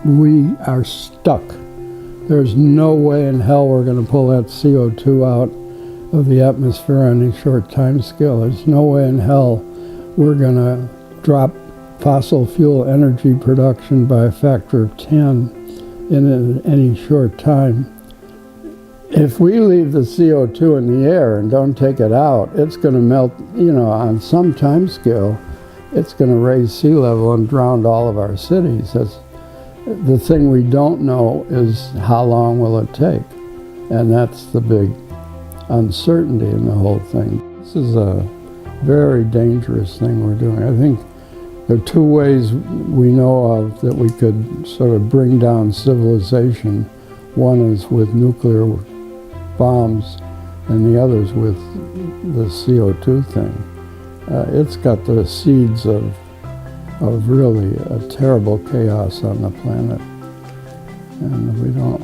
We are stuck. There's no way in hell we're going to pull that CO2 out of the atmosphere on a short time scale. There's no way in hell we're going to drop fossil fuel energy production by a factor of 10 in any short time. If we leave the CO2 in the air and don't take it out, it's going to melt, on some time scale. It's going to raise sea level and drown all of our cities. The thing we don't know is how long will it take? And that's the big uncertainty in the whole thing. This is a very dangerous thing we're doing. I think there are two ways we know of that we could sort of bring down civilization. One is with nuclear bombs, and the other is with the CO2 thing. It's got the seeds of really a terrible chaos on the planet. And we don't,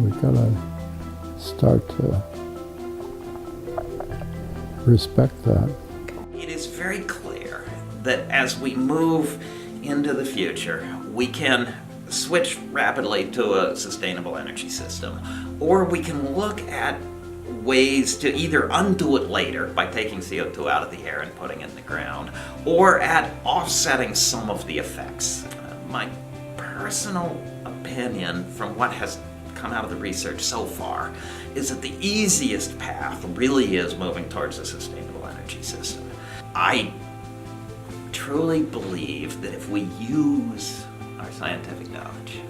we gotta start to respect that. It is very clear that as we move into the future, we can switch rapidly to a sustainable energy system, or we can look at ways to either undo it later by taking CO2 out of the air and putting it in the ground, or at offsetting some of the effects. My personal opinion from what has come out of the research so far is that the easiest path really is moving towards a sustainable energy system. I truly believe that if we use our scientific knowledge,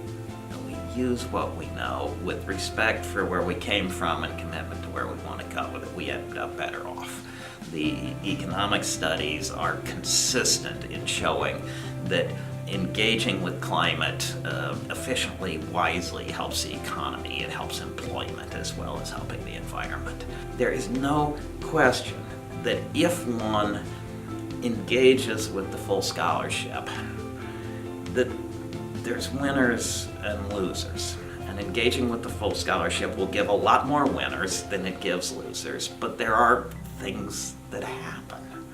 use what we know with respect for where we came from and commitment to where we want to go, that we end up better off. The economic studies are consistent in showing that engaging with climate efficiently, wisely helps the economy, it helps employment as well as helping the environment. There is no question that if one engages with the full scholarship, that there's winners and losers, and engaging with the full scholarship will give a lot more winners than it gives losers, but there are things that happen.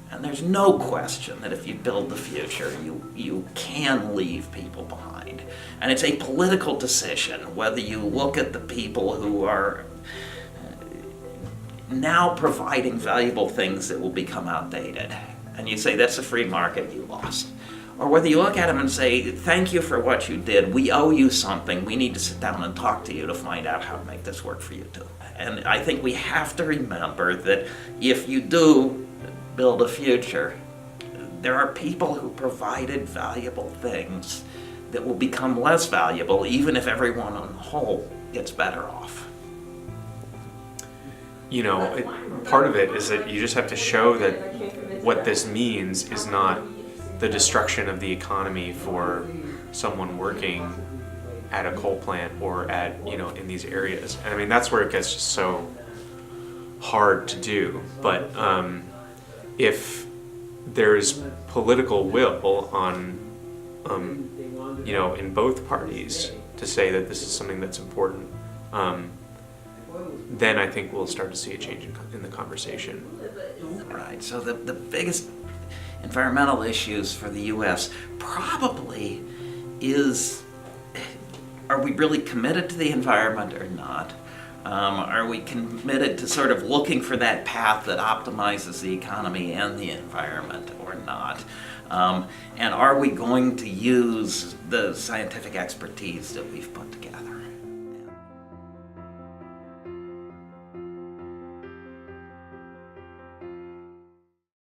And there's no question that if you build the future, you can leave people behind. And it's a political decision whether you look at the people who are now providing valuable things that will become outdated, and you say, that's a free market, you lost. Or whether you look at them and say, thank you for what you did, we owe you something, we need to sit down and talk to you to find out how to make this work for you too. And I think we have to remember that if you do build a future, there are people who provided valuable things that will become less valuable even if everyone on the whole gets better off. Part of it is that you just have to show that what this means is not the destruction of the economy for someone working at a coal plant or at, in these areas. And I mean, that's where it gets just so hard to do. But if there's political will on, in both parties to say that this is something that's important, then I think we'll start to see a change in the conversation. Right, so the biggest environmental issues for the U.S. probably is, are we really committed to the environment or not? Are we committed to sort of looking for that path that optimizes the economy and the environment or not? And are we going to use the scientific expertise that we've put together?